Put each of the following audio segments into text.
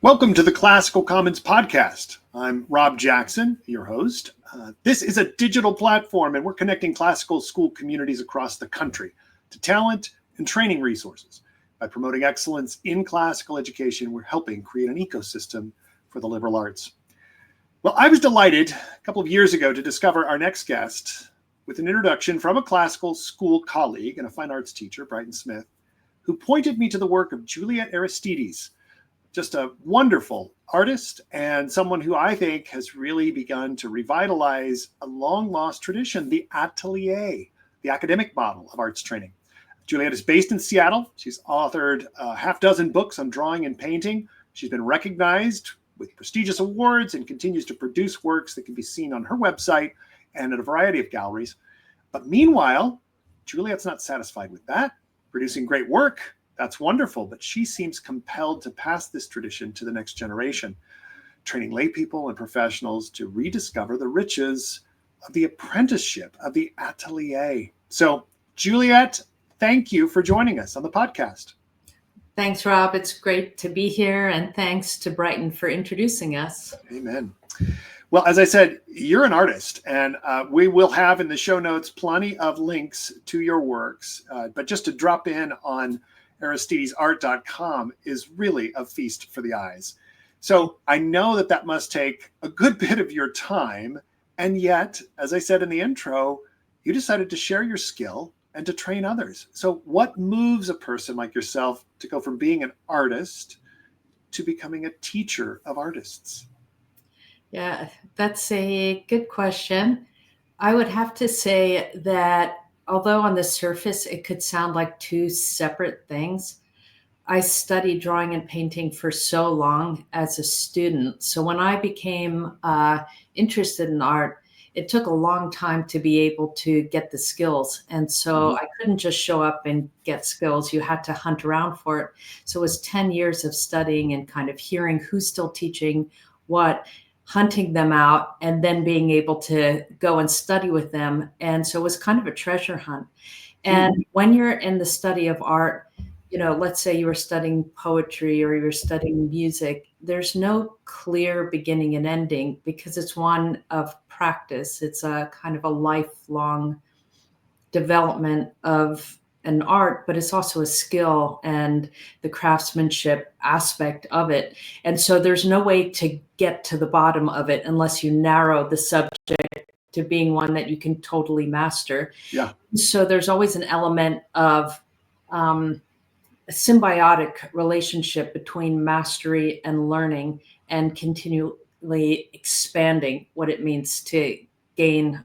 Welcome to the Classical Commons podcast. I'm Rob Jackson, your host. This is a digital platform, and we're connecting classical school communities across the country to talent and training resources. By promoting excellence in classical education, we're helping create an ecosystem for the liberal arts. Well, I was delighted a couple of years ago to discover our next guest with an introduction from a classical school colleague and a fine arts teacher, Brighton Smith, who pointed me to the work of Juliette Aristides, just a wonderful artist and someone who I think has really begun to revitalize a long-lost tradition, the Atelier, the academic model of arts training. Juliette is based in Seattle. She's authored a half dozen books on drawing and painting. She's been recognized with prestigious awards and continues to produce works that can be seen on her website and at a variety of galleries. But meanwhile, Juliette's not satisfied with that. Producing great work, that's wonderful, but she seems compelled to pass this tradition to the next generation, training lay people and professionals to rediscover the riches of the apprenticeship, of the Atelier. So, Juliette, thank you for joining us on the podcast. Thanks, Rob. It's great to be here, and thanks to Brighton for introducing us. Amen. Well, as I said, you're an artist, and we will have in the show notes plenty of links to your works, but just to drop in on aristidesart.com is really a feast for the eyes. So I know that must take a good bit of your time. And yet, as I said in the intro, you decided to share your skill and to train others. So what moves a person like yourself to go from being an artist to becoming a teacher of artists? Yeah, that's a good question. I would have to say that although on the surface it could sound like two separate things, I studied drawing and painting for so long as a student. So when I became interested in art, it took a long time to be able to get the skills. And so I couldn't just show up and get skills. You had to hunt around for it. So it was 10 years of studying and kind of hearing who's still teaching what, hunting them out, and then being able to go and study with them. And so it was kind of a treasure hunt. And when you're in the study of art, you know, let's say you were studying poetry or you're studying music, there's no clear beginning and ending because it's one of practice. It's a kind of a lifelong development of an art, but it's also a skill and the craftsmanship aspect of it. And so there's no way to get to the bottom of it unless you narrow the subject to being one that you can totally master. Yeah. So there's always an element of a symbiotic relationship between mastery and learning and continually expanding what it means to gain,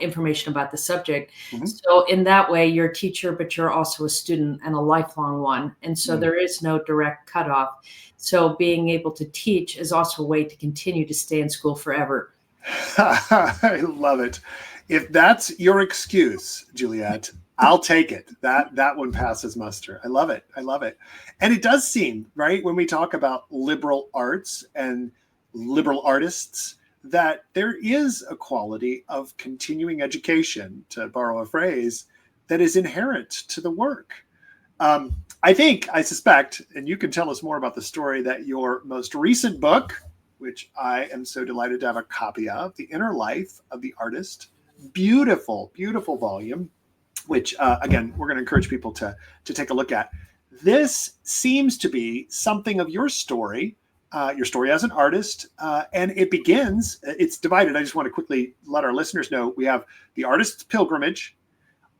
information about the subject. So in that way, you're a teacher, but you're also a student and a lifelong one. And so there is no direct cutoff. So being able to teach is also a way to continue to stay in school forever. I love it. If that's your excuse, Juliette, I'll take it. That one passes muster. I love it. I love it. And it does seem, right, when we talk about liberal arts and liberal artists, that there is a quality of continuing education, to borrow a phrase, that is inherent to the work. I suspect, and you can tell us more about the story, that your most recent book, which I am so delighted to have a copy of, The Inner Life of the Artist, beautiful, beautiful volume, which, again, we're going to encourage people to take a look at. This seems to be something of your story as an artist, and it begins, it's divided. I just want to quickly let our listeners know we have the artist's pilgrimage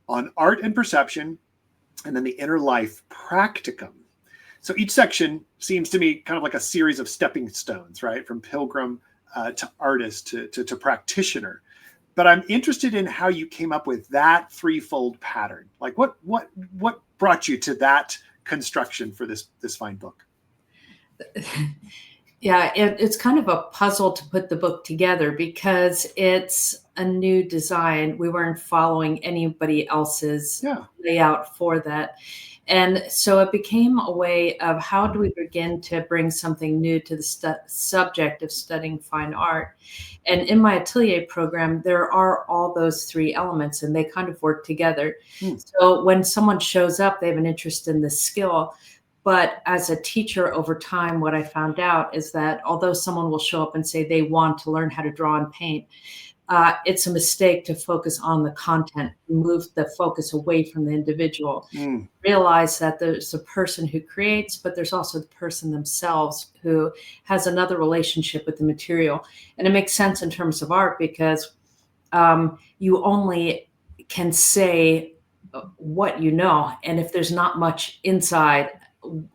on art and perception, and then the inner life practicum. So each section seems to me kind of like a series of stepping stones, right? From pilgrim to artist to practitioner. But I'm interested in how you came up with that threefold pattern. Like what brought you to that construction for this fine book? Yeah, it's kind of a puzzle to put the book together because it's a new design. We weren't following anybody else's layout for that. And so it became a way of how do we begin to bring something new to the subject of studying fine art. And in my Atelier program, there are all those three elements and they kind of work together. So when someone shows up, they have an interest in the skill. But as a teacher over time, what I found out is that although someone will show up and say they want to learn how to draw and paint, it's a mistake to focus on the content, move the focus away from the individual. Mm. Realize that there's a person who creates, but there's also the person themselves who has another relationship with the material. And it makes sense in terms of art because you only can say what you know. And if there's not much inside,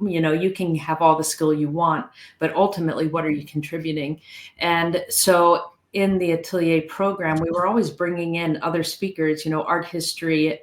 you can have all the skill you want, but ultimately, what are you contributing? And so in the Atelier program, we were always bringing in other speakers. Art history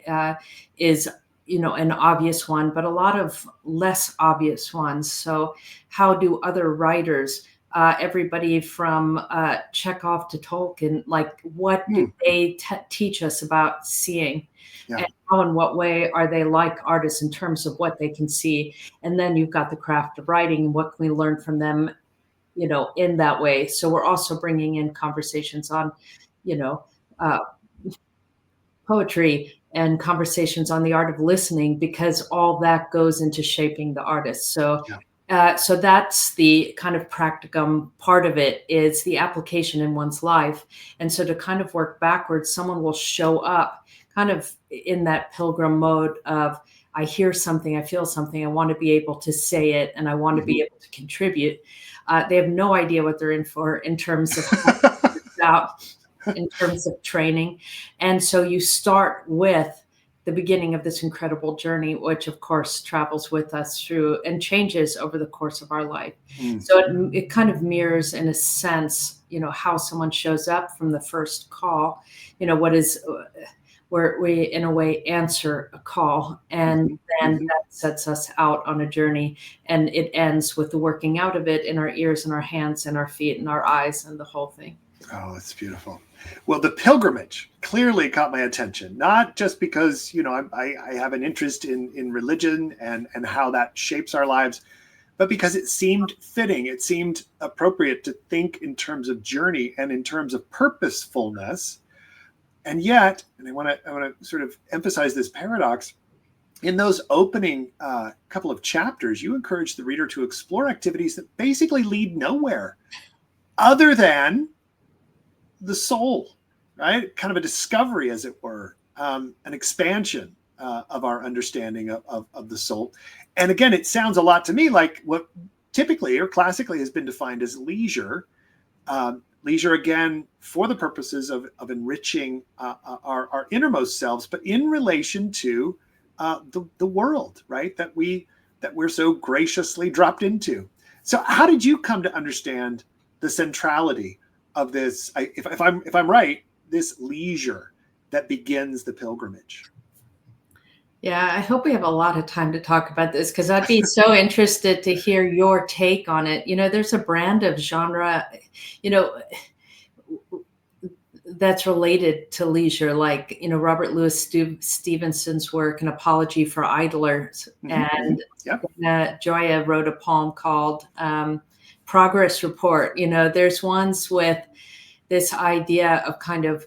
is, an obvious one, but a lot of less obvious ones. So how do other writers, everybody from Chekhov to Tolkien, like what do they teach us about seeing? Yeah. And how and what way are they like artists in terms of what they can see? And then you've got the craft of writing. What can we learn from them, in that way? So we're also bringing in conversations on, uh, poetry and conversations on the art of listening, because all that goes into shaping the artist. So so that's the kind of practicum part of it, is the application in one's life. And so to kind of work backwards, someone will show up kind of in that pilgrim mode of, I hear something, I feel something, I want to be able to say it, and I want to be able to contribute. They have no idea what they're in for in terms of in terms of training. And so you start with the beginning of this incredible journey, which of course travels with us through and changes over the course of our life. So it kind of mirrors, in a sense, how someone shows up from the first call, what is where we in a way answer a call, and then that sets us out on a journey, and it ends with the working out of it in our ears and our hands and our feet and our eyes and the whole thing. Oh, that's beautiful. Well, the pilgrimage clearly caught my attention, not just because, I have an interest in religion and how that shapes our lives, but because it seemed fitting. It seemed appropriate to think in terms of journey and in terms of purposefulness. And yet, and I want to sort of emphasize this paradox, in those opening couple of chapters, you encourage the reader to explore activities that basically lead nowhere other than the soul, right? Kind of a discovery, as it were, an expansion of our understanding of the soul. And again, it sounds a lot to me like what typically or classically has been defined as leisure. Leisure, again, for the purposes of enriching our innermost selves, but in relation to the world, right? That we're so graciously dropped into. So how did you come to understand the centrality of this, if I'm right, this leisure that begins the pilgrimage? Yeah, I hope we have a lot of time to talk about this, because I'd be so interested to hear your take on it. There's a brand of genre, that's related to leisure, like, Robert Louis Stevenson's work, An Apology for Idlers. And Joya wrote a poem called Progress Report. There's ones with this idea of kind of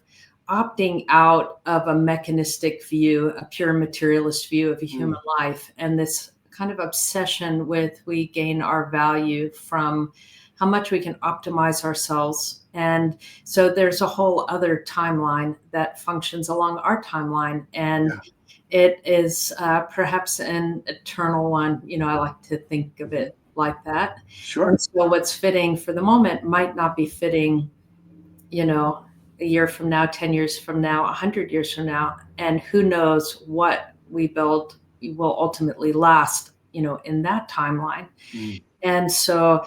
opting out of a mechanistic view, a pure materialist view of a human life, and this kind of obsession with, we gain our value from how much we can optimize ourselves. And so there's a whole other timeline that functions along our timeline, and it is perhaps an eternal one. I like to think of it like that. Sure. And so what's fitting for the moment might not be fitting, a year from now, 10 years from now, 100 years from now. And who knows what we build will ultimately last, in that timeline. And so,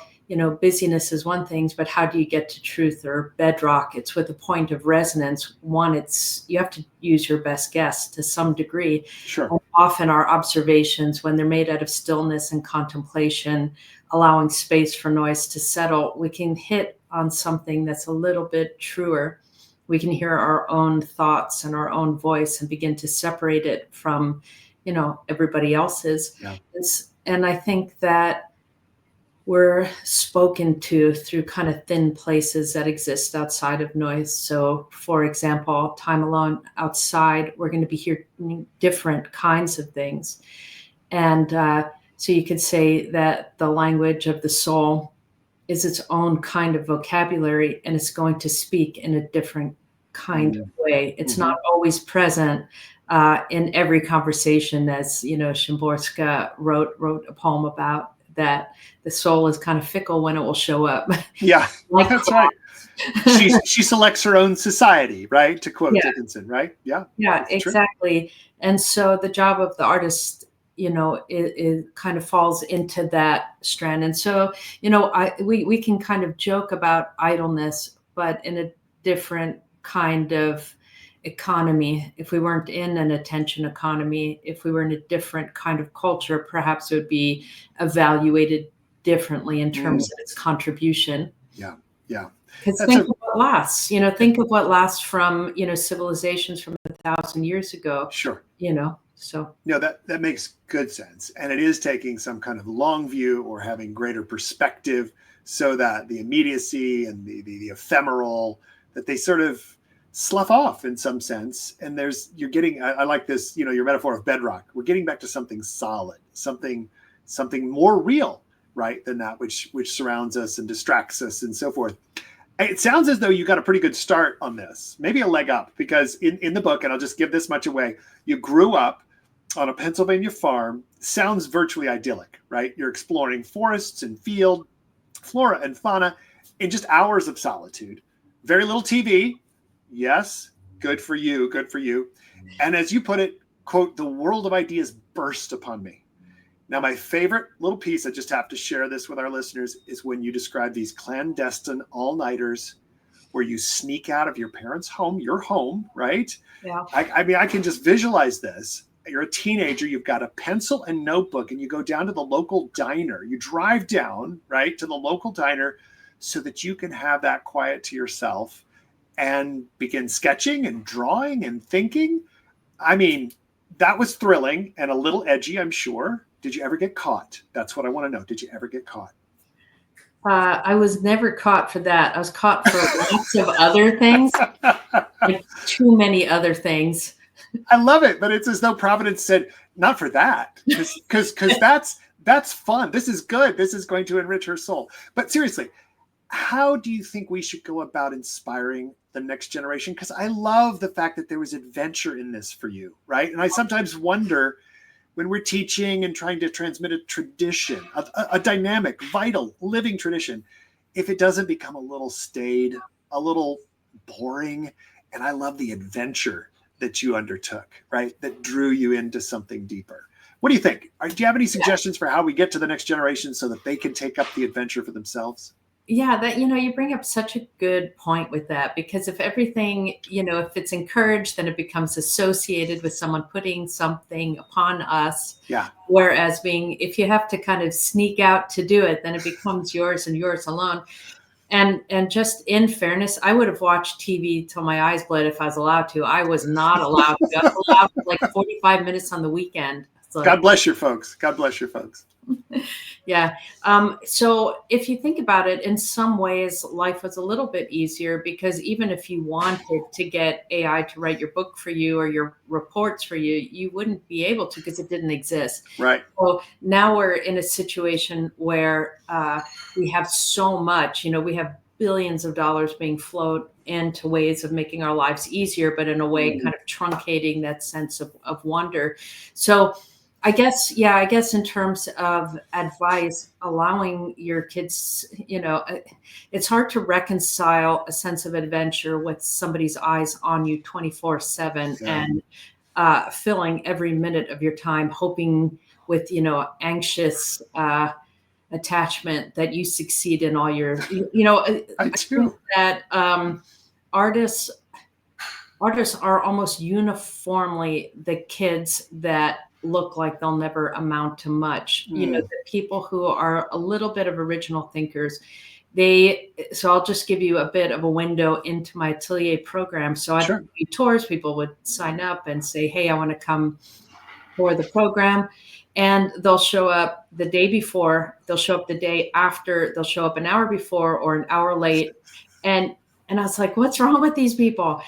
busyness is one thing, but how do you get to truth or bedrock? It's with a point of resonance. One, you have to use your best guess to some degree. Sure. And often our observations, when they're made out of stillness and contemplation, allowing space for noise to settle, we can hit on something that's a little bit truer. We can hear our own thoughts and our own voice and begin to separate it from, everybody else's. And I think that we're spoken to through kind of thin places that exist outside of noise. So, for example, time alone outside, we're going to be hearing different kinds of things. And So you could say that the language of the soul is its own kind of vocabulary, and it's going to speak in a different kind of way. It's not always present in every conversation, as Szymborska wrote a poem about, that the soul is kind of fickle when it will show up. Yeah, Like that's right. She selects her own society, right? To quote Yeah. Dickinson, right? Yeah. Yeah, that's true. exactly. And so the job of the artist, it kind of falls into that strand. And so, we can kind of joke about idleness, but in a different kind of economy. If we weren't in an attention economy, if we were in a different kind of culture, perhaps it would be evaluated differently in terms of its contribution. Yeah. Because think of what lasts. Think of what lasts from civilizations from 1,000 years ago. Sure. So No, that makes good sense, and it is taking some kind of long view or having greater perspective, so that the immediacy and the ephemeral, that they sort of slough off in some sense. And you're getting. I like this. Your metaphor of bedrock. We're getting back to something solid, something more real, right, than that which surrounds us and distracts us and so forth. It sounds as though you got a pretty good start on this, maybe a leg up, because in the book, and I'll just give this much away, you grew up on a Pennsylvania farm. Sounds virtually idyllic, right? You're exploring forests and field, flora and fauna in just hours of solitude. Very little TV. Yes, good for you, good for you. And as you put it, quote, the world of ideas burst upon me. Now, my favorite little piece, I just have to share this with our listeners, is when you describe these clandestine all-nighters where you sneak out of your parents' home, your home, right? Yeah. I mean, I can just visualize this. You're a teenager, you've got a pencil and notebook, and you go down to the local diner. You drive down, right, to the local diner so that you can have that quiet to yourself and begin sketching and drawing and thinking. I mean, that was thrilling and a little edgy, I'm sure. Did you ever get caught? That's what I want to know. Did you ever get caught? I was never caught for that. I was caught for lots of other things, like too many other things. I love it, but it's as though Providence said, not for that, because that's fun. This is good. This is going to enrich her soul. But seriously, how do you think we should go about inspiring the next generation? Because I love the fact that there was adventure in this for you, right? And I sometimes wonder, when we're teaching and trying to transmit a tradition, a dynamic, vital, living tradition, if it doesn't become a little staid, a little boring. And I love the adventure that you undertook, right? That drew you into something deeper. What do you think? Do you have any suggestions for how we get to the next generation so that they can take up the adventure for themselves? Yeah, that, you bring up such a good point with that, because if everything, if it's encouraged, then it becomes associated with someone putting something upon us. Yeah. Whereas if you have to kind of sneak out to do it, then it becomes yours and yours alone. And just in fairness, I would have watched TV till my eyes bled if I was allowed to. I was not allowed to. I was allowed for like 45 minutes on the weekend. So, God bless your folks. God bless your folks. Yeah. So if you think about it, in some ways, life was a little bit easier, because even if you wanted to get AI to write your book for you or your reports for you, you wouldn't be able to, because it didn't exist. Right. So now we're in a situation where we have so much, we have billions of dollars being flowed into ways of making our lives easier, but in a way kind of truncating that sense of wonder. So I guess in terms of advice, allowing your kids, it's hard to reconcile a sense of adventure with somebody's eyes on you 24/7 and filling every minute of your time, hoping with, anxious attachment that you succeed in all your, I think that artists are almost uniformly the kids that look like they'll never amount to much. The people who are a little bit of original thinkers, so I'll just give you a bit of a window into my Atelier program. So I do tours. People would sign up and say, hey, I want to come for the program. And they'll show up the day before, they'll show up the day after, they'll show up an hour before or an hour late. And I was like, what's wrong with these people?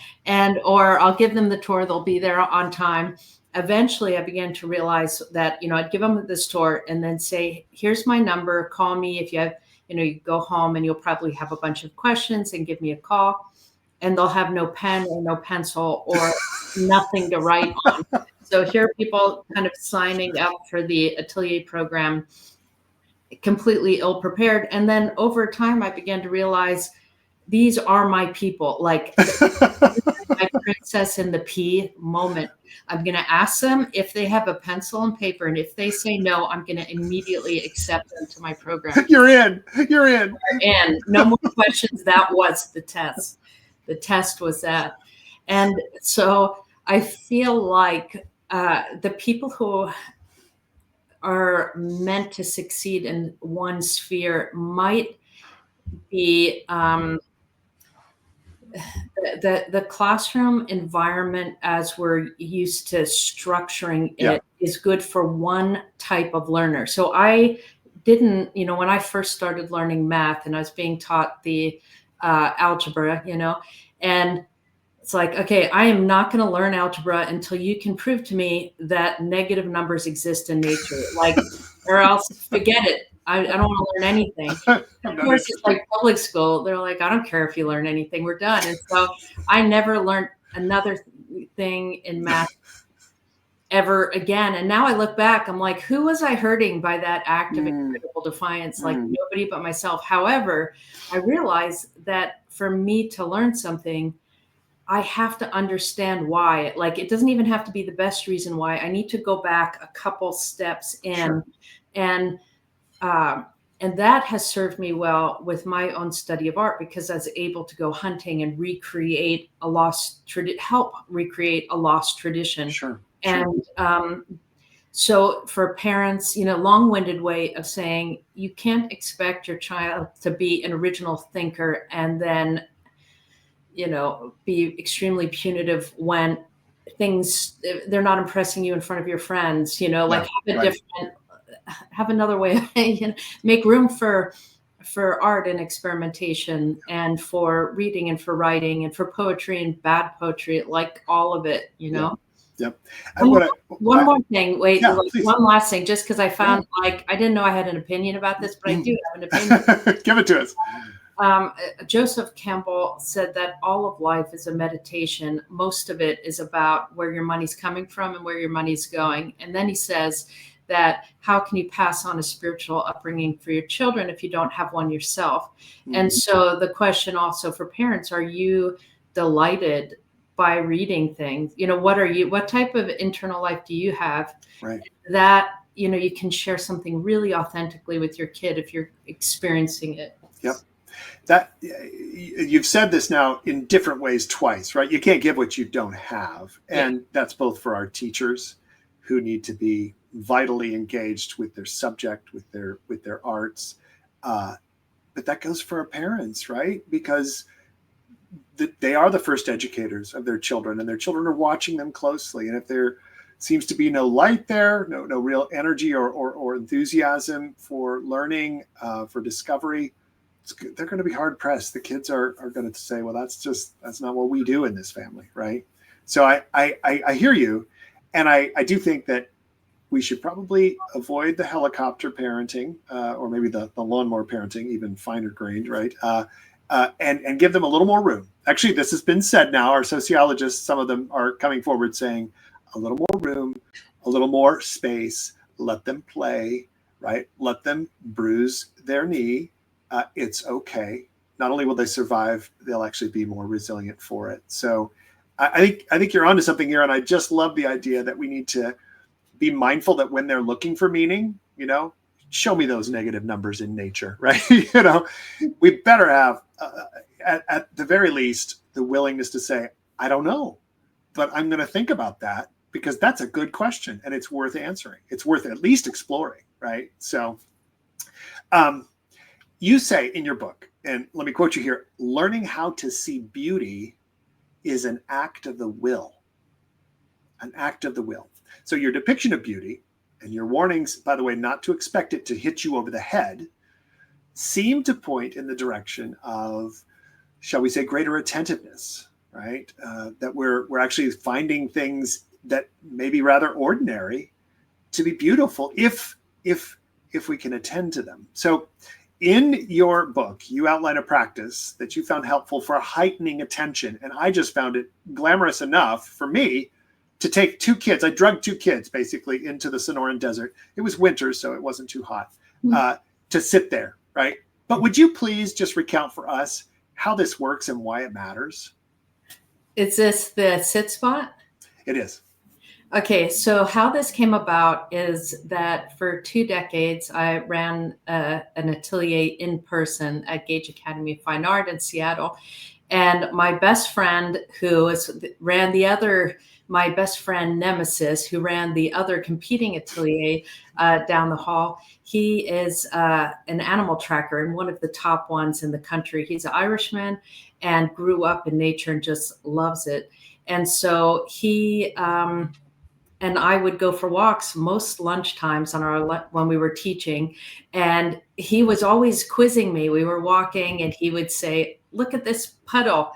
Or I'll give them the tour, they'll be there on time. eventually I began to realize that, I'd give them this tour and then say, here's my number, call me if you have, you go home and you'll probably have a bunch of questions and give me a call. And they'll have no pen or no pencil or nothing to write on. So here are people kind of signing up for the Atelier program, completely ill prepared. And then over time, I began to realize these are my people, like my princess in the pea moment. I'm going to ask them if they have a pencil and paper. And if they say no, I'm going to immediately accept them to my program. You're in. And no more questions. That was the test. The test was that. And so I feel like the people who are meant to succeed in one sphere might be the classroom environment as we're used to structuring it is good for one type of learner. So I didn't, when I first started learning math and I was being taught the algebra, and it's like, okay, I am not going to learn algebra until you can prove to me that negative numbers exist in nature, or else forget it. I don't want to learn anything. Of course, it's like public school. They're like, I don't care if you learn anything. We're done. And so I never learned another thing in math ever again. And now I look back, I'm like, who was I hurting by that act of incredible defiance? Like nobody but myself. However, I realized that for me to learn something, I have to understand why. Like, it doesn't even have to be the best reason why. I need to go back a couple steps in. Sure. And that has served me well with my own study of art, because I was able to go hunting and recreate a lost help recreate a lost tradition. Sure. And so for parents, long-winded way of saying, you can't expect your child to be an original thinker and then be extremely punitive when they're not impressing you in front of your friends, have another way, make room for art and experimentation and for reading and for writing and for poetry and bad poetry, like all of it, Yep. One more thing. Wait, please. One last thing, just because I found I didn't know I had an opinion about this, but I do have an opinion. Give it to us. Joseph Campbell said that all of life is a meditation. Most of it is about where your money's coming from and where your money's going. And then he says that how can you pass on a spiritual upbringing for your children if you don't have one yourself? And so the question also for parents, are you delighted by reading things? What type of internal life do you have? Right. That, you can share something really authentically with your kid if you're experiencing it. Yep. That you've said this now in different ways twice, right? You can't give what you don't have. And that's both for our teachers who need to be vitally engaged with their subject, with their arts. But that goes for our parents, right? Because they are the first educators of their children, and their children are watching them closely. And if there seems to be no light there, no real energy or enthusiasm for learning, for discovery, they're going to be hard pressed. The kids are going to say, well, that's not what we do in this family, right? So I hear you, and I do think that we should probably avoid the helicopter parenting, or maybe the lawnmower parenting, even finer grained, right? And give them a little more room. Actually, this has been said now. Our sociologists, some of them are coming forward saying a little more room, a little more space, let them play, right? Let them bruise their knee. It's okay. Not only will they survive, they'll actually be more resilient for it. So I think you're onto something here. And I just love the idea that we need to be mindful that when they're looking for meaning, show me those negative numbers in nature, right? We better have, at the very least, the willingness to say, I don't know, but I'm going to think about that, because that's a good question and it's worth answering. It's worth at least exploring, right? So you say in your book, and let me quote you here, learning how to see beauty is an act of the will. An act of the will. So your depiction of beauty and your warnings, by the way, not to expect it to hit you over the head, seem to point in the direction of, shall we say, greater attentiveness, right? That we're actually finding things that may be rather ordinary to be beautiful if we can attend to them. So in your book, you outline a practice that you found helpful for heightening attention. And I just found it glamorous enough for me to take 2 kids. I drugged 2 kids basically into the Sonoran Desert. It was winter, so it wasn't too hot, to sit there, right? But would you please just recount for us how this works and why it matters? Is this the sit spot? It is. Okay, so how this came about is that for 2 decades, I ran an atelier in person at Gage Academy of Fine Art in Seattle. And my best friend my best friend Nemesis, who ran the other competing atelier down the hall, he is an animal tracker and one of the top ones in the country. He's an Irishman and grew up in nature and just loves it. And so he and I would go for walks most lunchtimes when we were teaching. And he was always quizzing me. We were walking and he would say, look at this puddle.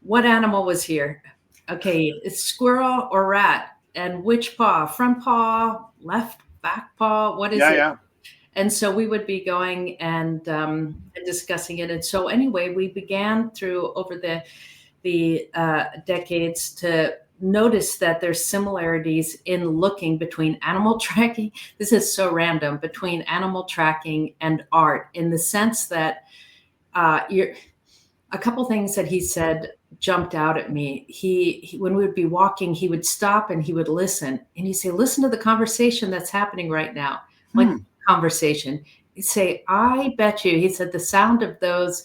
What animal was here? Okay, it's squirrel or rat. And which paw? Front paw, left, back paw? What is it? Yeah. And so we would be going and discussing it. And so anyway, we began over the decades to notice that there's similarities in looking between animal tracking. This is so random, between animal tracking and art, in the sense that a couple things that he said jumped out at me. He when we would be walking, he would stop and he would listen, and he'd say, listen to the conversation that's happening right now. Like conversation. He'd say, I bet you, he said, the sound of those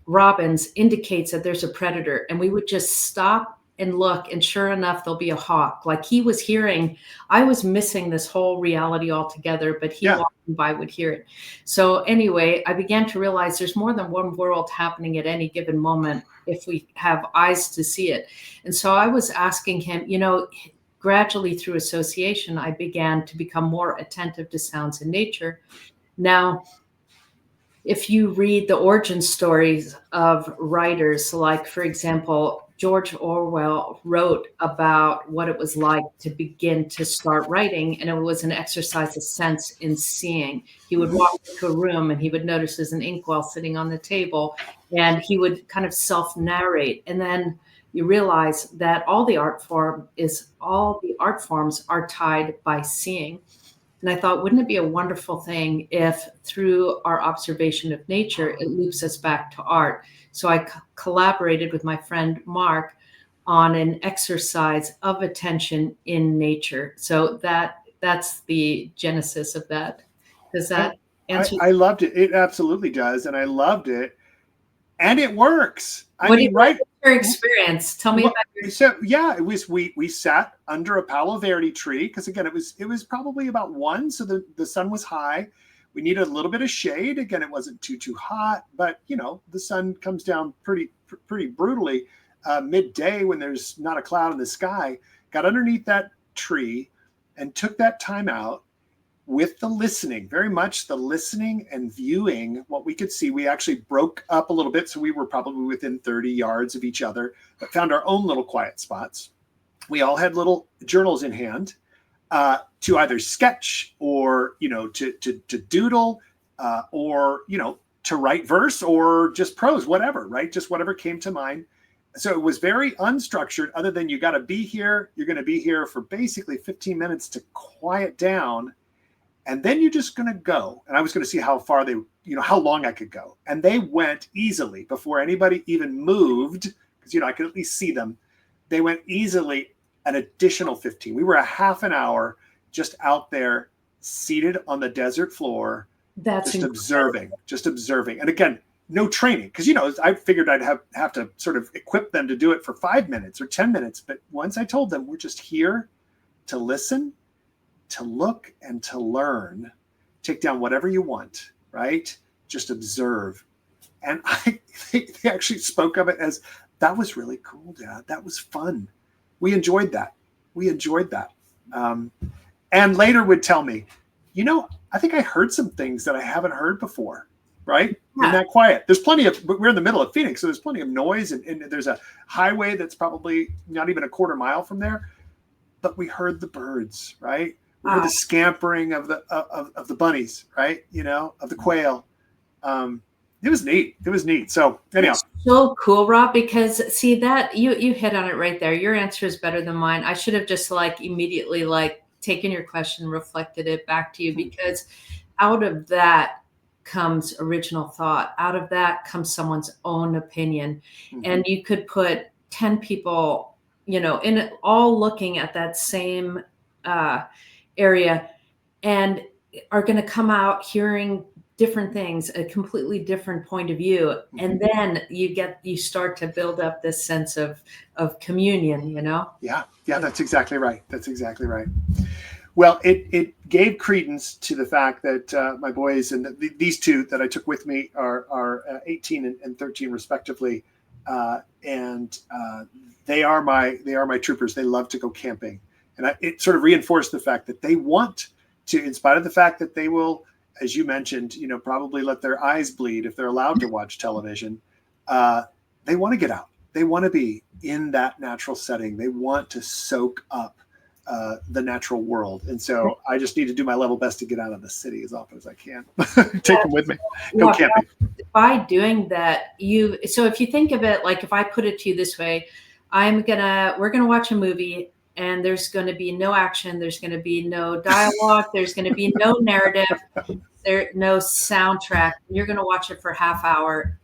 robins indicates that there's a predator. And we would just stop and look, and sure enough, there'll be a hawk. Like he was hearing, I was missing this whole reality altogether, but he walking by would hear it. So anyway, I began to realize there's more than one world happening at any given moment if we have eyes to see it. And so I was asking him, gradually through association, I began to become more attentive to sounds in nature. Now, if you read the origin stories of writers, like, for example, George Orwell wrote about what it was like to begin to start writing, and it was an exercise of sense in seeing. He would walk into a room and he would notice there's an inkwell sitting on the table, and he would kind of self-narrate. And then you realize that all the art forms are tied by seeing. And I thought, wouldn't it be a wonderful thing if through our observation of nature, it loops us back to art? So I collaborated with my friend Mark on an exercise of attention in nature. So that's the genesis of that. Does that answer? I loved it. It absolutely does. And I loved it. And it works. What do you like your experience? Tell me about your So yeah, it was we sat under a Palo Verde tree, because again it was probably about 1, so the sun was high. We needed a little bit of shade. Again, it wasn't too hot, but the sun comes down pretty brutally midday when there's not a cloud in the sky. Got underneath that tree and took that time out with the listening, very much the listening and viewing what we could see. We actually broke up a little bit, so we were probably within 30 yards of each other, but found our own little quiet spots. We all had little journals in hand to either sketch or to doodle or to write verse or just prose, whatever, right? Just whatever came to mind. So it was very unstructured, other than you got to be here. You're going to be here for basically 15 minutes to quiet down. And then you're just going to go. And I was going to see how far how long I could go. And they went easily before anybody even moved, because, I could at least see them. They went easily an additional 15. We were a half an hour just out there, seated on the desert floor, just observing. And again, no training, because, I figured I'd have to sort of equip them to do it for 5 minutes or 10 minutes. But once I told them, we're just here to listen, to look, and to learn. Take down whatever you want, right? Just observe. And they actually spoke of it as, that was really cool, Dad. That was fun. We enjoyed that. And later would tell me, I think I heard some things that I haven't heard before, right? in that quiet. There's plenty of, we're in the middle of Phoenix, so there's plenty of noise, and there's a highway that's probably not even a quarter mile from there. But we heard the birds, right? We heard the scampering of the bunnies, right? Of the quail. It was neat. It was neat. So anyhow. It's so cool, Rob, because see that you hit on it right there. Your answer is better than mine. I should have just immediately taken your question, reflected it back to you, because out of that comes original thought. Out of that comes someone's own opinion. And you could put 10 people, in all looking at that same area, and are going to come out hearing different things, a completely different point of view. And then you start to build up this sense of communion, Yeah, that's exactly right. That's exactly right. Well, it gave credence to the fact that my boys, and these two that I took with me are 18 and 13 respectively, and they are my troopers. They love to go camping, and it sort of reinforced the fact that they want to, in spite of the fact that they will, as you mentioned, probably let their eyes bleed if they're allowed to watch television. They want to get out. They want to be in that natural setting. They want to soak up the natural world. And so I just need to do my level best to get out of the city as often as I can. Take them with me. Go camping. By doing that, so if you think of it, if I put it to you this way, we're going to watch a movie, and there's going to be no action. There's going to be no dialogue. There's going to be no narrative. No soundtrack. You're going to watch it for a half hour.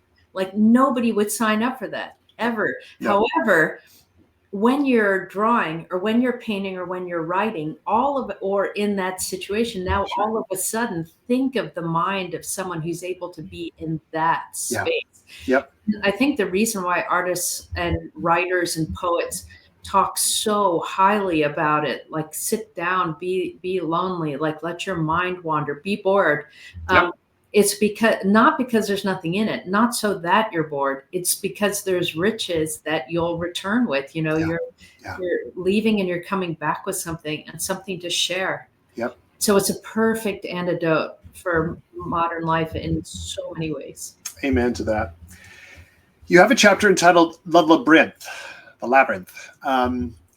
Nobody would sign up for that ever. Yep. However, when you're drawing or when you're painting or when you're writing, all of it, or in that situation, now all of a sudden think of the mind of someone who's able to be in that space. Yep. I think the reason why artists and writers and poets talk so highly about it, sit down, be lonely, let your mind wander, be bored. It's not because there's nothing in it, not so that you're bored. It's because there's riches that you'll return with. You're leaving and you're coming back with something, and something to share. Yep. So it's a perfect antidote for modern life in so many ways. Amen to that. You have a chapter entitled The Labyrinth.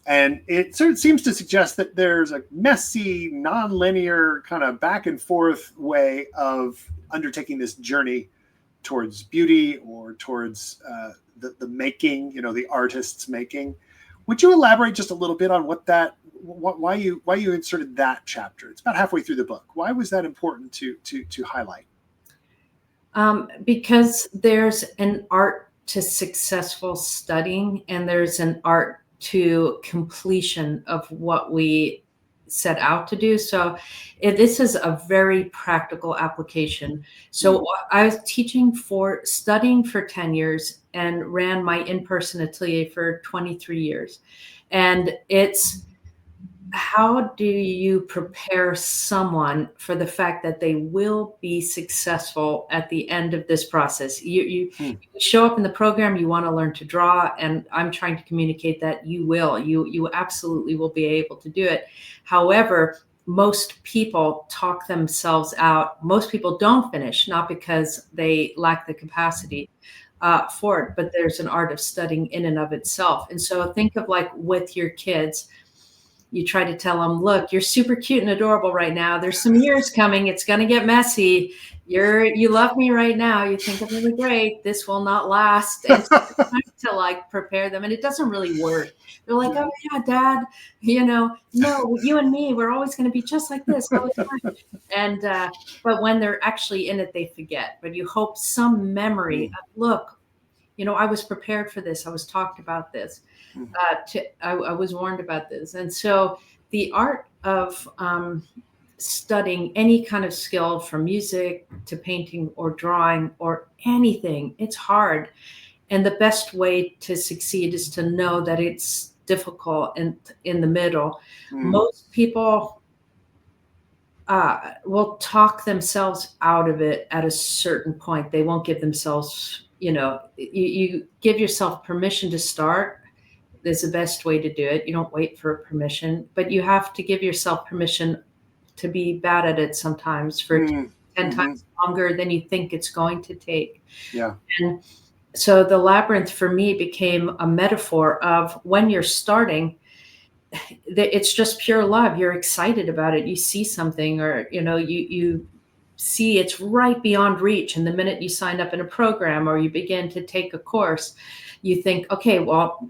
And it sort of seems to suggest that there's a messy, non-linear kind of back and forth way of undertaking this journey towards beauty or towards the making, the artist's making. Would you elaborate just a little bit on why you inserted that chapter? It's about halfway through the book. Why was that important to highlight? Because there's an art to successful studying, and there's an art to completion of what we set out to do. So this is a very practical application. So I was studying for 10 years and ran my in-person atelier for 23 years. And it's, how do you prepare someone for the fact that they will be successful at the end of this process? You show up in the program, you want to learn to draw, and I'm trying to communicate that you absolutely will be able to do it. However, most people talk themselves out. Most people don't finish, not because they lack the capacity for it, but there's an art of studying in and of itself. And so think of with your kids, you try to tell them, look, you're super cute and adorable right now. There's some years coming. It's going to get messy. You love me right now. You think I'm really great. This will not last. And so it's time to prepare them. And it doesn't really work. They're like, oh yeah, Dad, no, you and me, we're always going to be just like this all the time. And, but when they're actually in it, they forget. But you hope some memory of, look, I was prepared for this. I was talked about this. I was warned about this. And so the art of studying any kind of skill, from music to painting or drawing or anything, it's hard. And the best way to succeed is to know that it's difficult and in the middle. Most people will talk themselves out of it at a certain point. They won't give themselves, you give yourself permission to start. Is the best way to do it. You don't wait for permission, but you have to give yourself permission to be bad at it sometimes, for it to 10 times longer than you think it's going to take. Yeah. And so the labyrinth for me became a metaphor of when you're starting, it's just pure love. You're excited about it. You see something, or you see it's right beyond reach. And the minute you sign up in a program or you begin to take a course, you think, okay, well,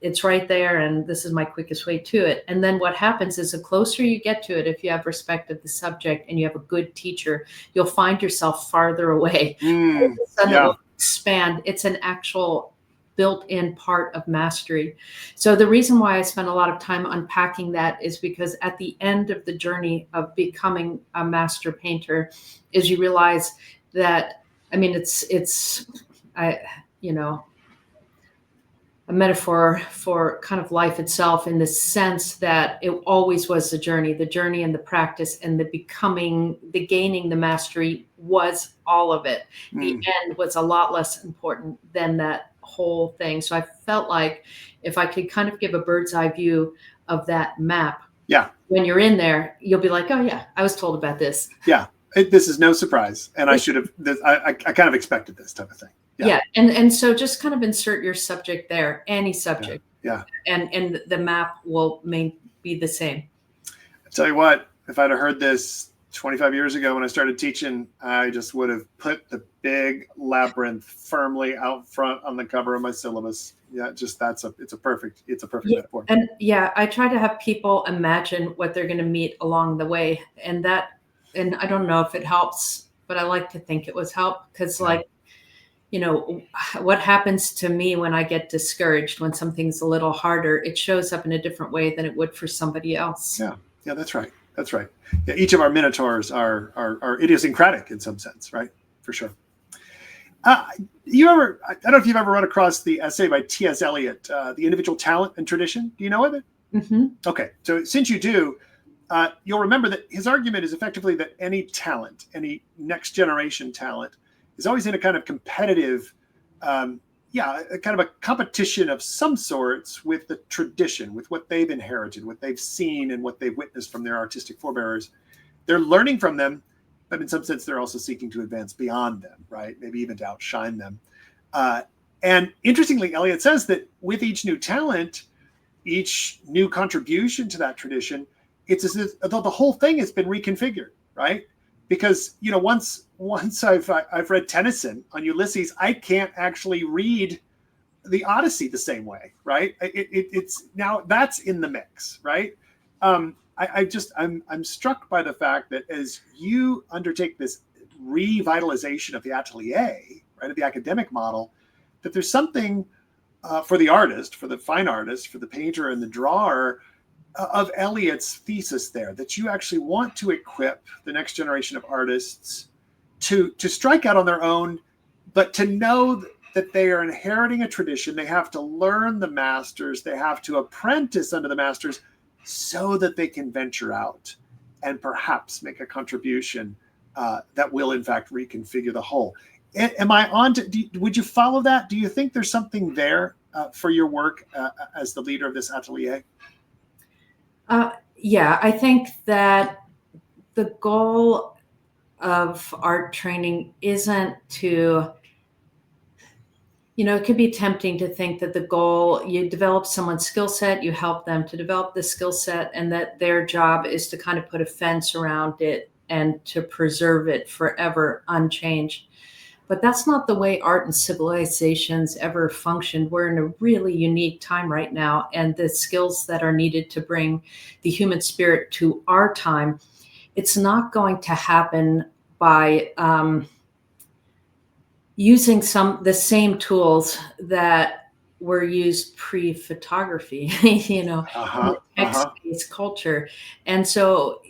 it's right there, and this is my quickest way to it. And then what happens is the closer you get to it, if you have respect of the subject and you have a good teacher, you'll find yourself farther away. All of a sudden it will expand. It's an actual built-in part of mastery. So the reason why I spent a lot of time unpacking that is because at the end of the journey of becoming a master painter is you realize that, I mean, it's a metaphor for kind of life itself, in the sense that it always was the journey and the practice and the becoming, the gaining the mastery was all of it. The end was a lot less important than that whole thing. So I felt like if I could kind of give a bird's eye view of that map, when you're in there, you'll be like, oh yeah, I was told about this. Yeah. This is no surprise. And I should have, I kind of expected this type of thing. Yeah. And so just kind of insert your subject there, any subject. Yeah. And the map will be the same. I tell you what, if I'd have heard this 25 years ago when I started teaching, I just would have put the big labyrinth firmly out front on the cover of my syllabus. Yeah, just it's a perfect metaphor. And I try to have people imagine what they're going to meet along the way. And I don't know if it helps, but I like to think it was help, because what happens to me when I get discouraged, when something's a little harder, it shows up in a different way than it would for somebody else. Yeah, that's right. That's right. Yeah, each of our minotaurs are idiosyncratic in some sense, right? For sure. I don't know if you've ever run across the essay by T.S. Eliot, The Individual Talent and Tradition. Do you know of it? Mm-hmm. Okay, so since you do, you'll remember that his argument is effectively that any talent, any next generation talent, is always in a kind of competitive, a kind of a competition of some sorts with the tradition, with what they've inherited, what they've seen, and what they've witnessed from their artistic forebearers. They're learning from them, but in some sense, they're also seeking to advance beyond them, right? Maybe even to outshine them. And interestingly, Eliot says that with each new talent, each new contribution to that tradition, it's as though the whole thing has been reconfigured, right? Because once I've read Tennyson on Ulysses, I can't actually read the Odyssey the same way, right? It's now that's in the mix, right? I'm struck by the fact that as you undertake this revitalization of the Atelier, right, of the academic model, that there's something for the artist, for the fine artist, for the painter and the drawer, of Eliot's thesis there, that you actually want to equip the next generation of artists to strike out on their own, but to know that they are inheriting a tradition. They have to learn the masters. They have to apprentice under the masters so that they can venture out and perhaps make a contribution that will, in fact, reconfigure the whole. Am I on to, would you follow that? Do you think there's something there for your work as the leader of this atelier? I think that the goal of art training isn't to, it could be tempting to think that the goal, you develop someone's skill set, you help them to develop the skill set, and that their job is to kind of put a fence around it and to preserve it forever unchanged. But that's not the way art and civilizations ever functioned. We're in a really unique time right now, and the skills that are needed to bring the human spirit to our time, it's not going to happen by using the same tools that were used pre-photography, text-based culture. And so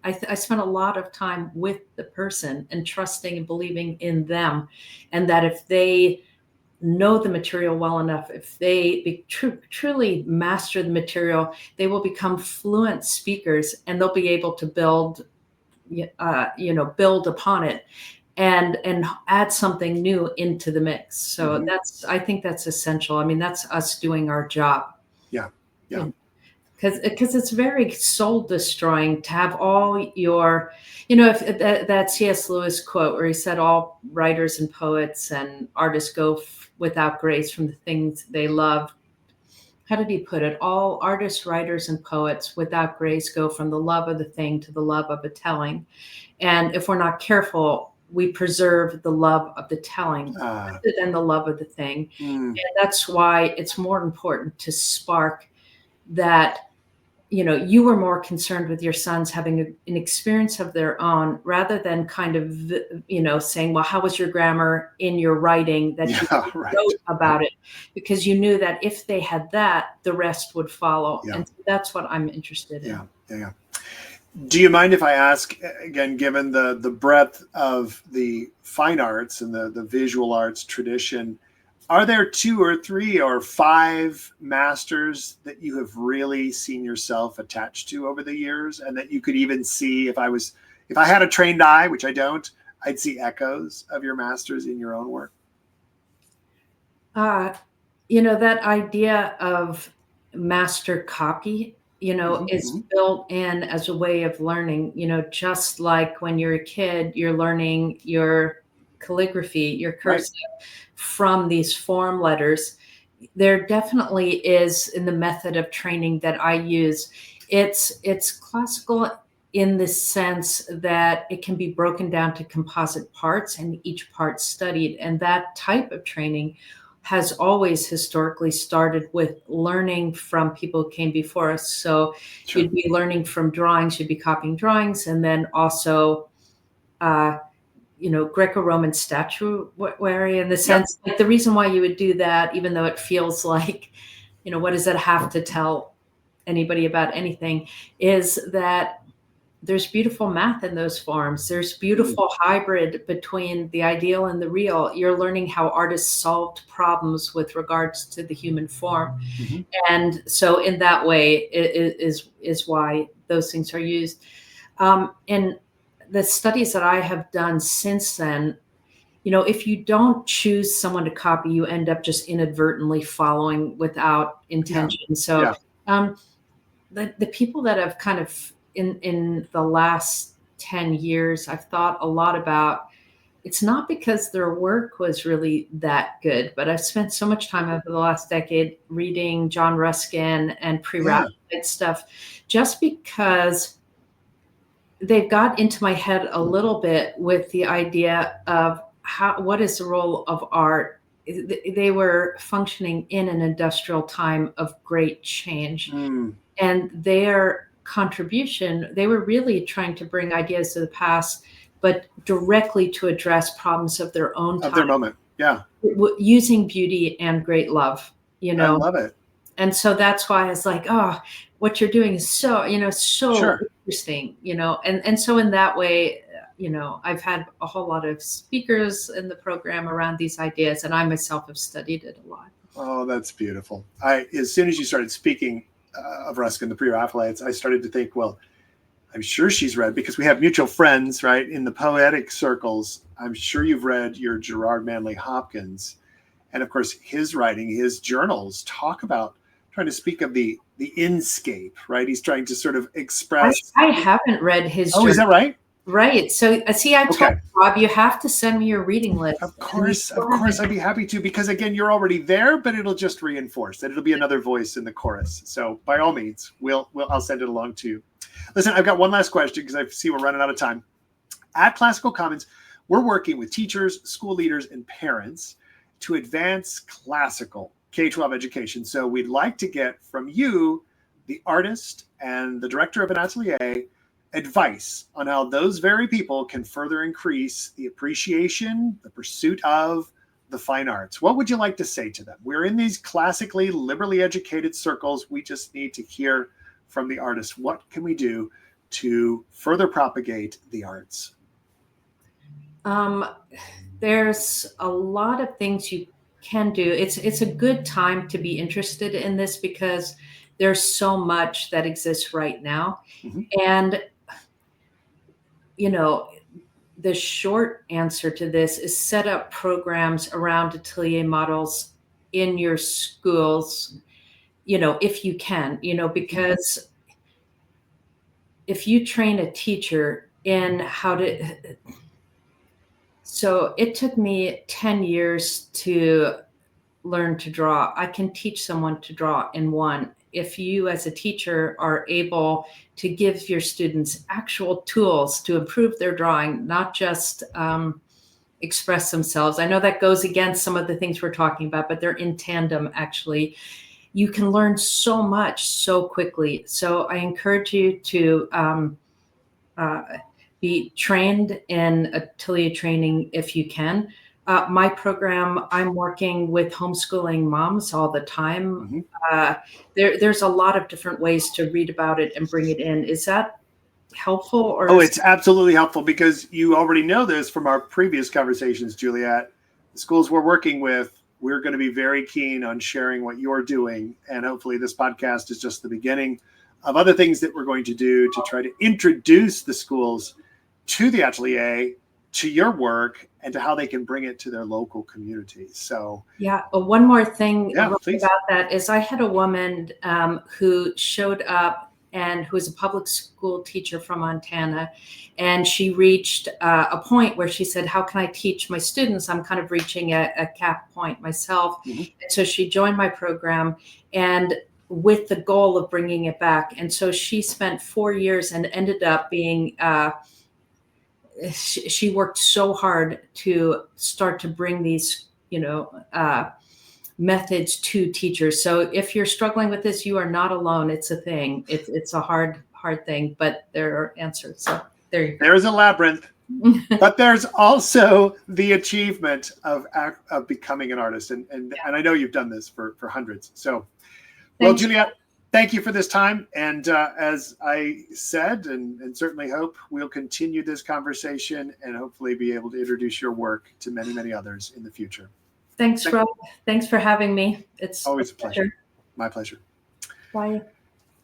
I spent a lot of time with the person and trusting and believing in them. And that if they know the material well enough, if they truly master the material, they will become fluent speakers, and they'll be able to build upon it and add something new into the mix. So I think that's essential. I mean, that's us doing our job. Yeah. because it's very soul destroying to have all your, if that C.S. Lewis quote where he said all writers and poets and artists go without grace from the things they love. How did he put it? All artists, writers, and poets without grace go from the love of the thing to the love of a telling. And if we're not careful, we preserve the love of the telling rather than the love of the thing. And that's why it's more important to spark that, you were more concerned with your sons having an experience of their own rather than kind of, saying, well, how was your grammar in your writing that you wrote about it? Because you knew that if they had that, the rest would follow. Yeah. And so that's what I'm interested in. Yeah. Do you mind if I ask, again, given the breadth of the fine arts and the visual arts tradition, are there 2 or 3 or 5 masters that you have really seen yourself attached to over the years, and that you could even see, if I had a trained eye, which I don't, I'd see echoes of your masters in your own work? That idea of master copy, is built in as a way of learning, just like when you're a kid, you're learning your calligraphy, your cursive from these form letters. There definitely is in the method of training that I use. It's classical in the sense that it can be broken down to composite parts and each part studied. And that type of training has always historically started with learning from people who came before us. So you'd be learning from drawings, you'd be copying drawings, and then also, Greco-Roman statuary, in the sense, like the reason why you would do that, even though it feels like, what does that have to tell anybody about anything, is that there's beautiful math in those forms. There's beautiful hybrid between the ideal and the real. You're learning how artists solved problems with regards to the human form. And so in that way is why those things are used. And the studies that I have done since then, if you don't choose someone to copy, you end up just inadvertently following without intention. So the people that have kind of in the last 10 years, I've thought a lot about, it's not because their work was really that good, but I've spent so much time over the last decade reading John Ruskin and pre-Raphaelite stuff, just because they've got into my head a little bit with the idea of what is the role of art. They were functioning in an industrial time of great change. And their contribution, they were really trying to bring ideas of the past, but directly to address problems of their own time. Of their moment, using beauty and great love, I love it. And so that's why I was like, oh, what you're doing is so interesting, and so in that way, I've had a whole lot of speakers in the program around these ideas, and I myself have studied it a lot. Oh, that's beautiful. As soon as you started speaking of Ruskin, the pre-Raphaelites, I started to think, well, I'm sure she's read, because we have mutual friends, right, in the poetic circles. I'm sure you've read your Gerard Manley Hopkins. And of course, his writing, his journals talk about trying to speak of the inscape, right? He's trying to sort of express. I haven't read his journal. Is that right? Right. So see, I told Rob, you have to send me your reading list. Of course, I'd be happy to, because again, you're already there, but it'll just reinforce that it'll be another voice in the chorus. So by all means, I'll send it along to you. Listen, I've got one last question because I see we're running out of time. At Classical Commons, we're working with teachers, school leaders, and parents to advance classical K-12 education. So we'd like to get from you, the artist and the director of an atelier, advice on how those very people can further increase the appreciation, the pursuit of the fine arts. What would you like to say to them? We're in these classically, liberally educated circles. We just need to hear from the artists. What can we do to further propagate the arts? There's a lot of things you can do. It's a good time to be interested in this, because there's so much that exists right now. And the short answer to this is set up programs around Atelier models in your schools if you can, because if you train a teacher in how to, so it took me 10 years to learn to draw. I can teach someone to draw in one. If you as a teacher are able to give your students actual tools to improve their drawing, not just express themselves. I know that goes against some of the things we're talking about, but they're in tandem, actually. You can learn so much so quickly. So I encourage you to be trained in Atelier training if you can. My program, I'm working with homeschooling moms all the time. There's a lot of different ways to read about it and bring it in. Is that helpful? Or it's absolutely helpful, because you already know this from our previous conversations, Juliette. The schools we're working with, we're going to be very keen on sharing what you're doing. And hopefully this podcast is just the beginning of other things that we're going to do to try to introduce the schools to the Atelier, to your work, and to how they can bring it to their local communities. So yeah, one more thing about that is I had a woman who showed up and who was a public school teacher from Montana. And she reached a point where she said, how can I teach my students? I'm kind of reaching a cap point myself. And so she joined my program, and with the goal of bringing it back. And so she spent 4 years and ended up being, she worked so hard to start to bring these, methods to teachers. So if you're struggling with this, you are not alone. It's a thing. It's a hard thing, but there are answers. So there you go. There's a labyrinth, but there's also the achievement of becoming an artist. And I know you've done this for hundreds. So, well, Juliette, thank you for this time. And as I said, and certainly hope, we'll continue this conversation and hopefully be able to introduce your work to many, many others in the future. Thanks, Rob. Thanks for having me. It's always a pleasure. My pleasure. Bye.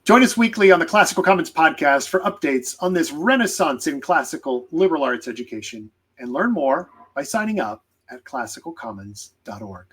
Join us weekly on the Classical Commons podcast for updates on this renaissance in classical liberal arts education, and learn more by signing up at classicalcommons.org.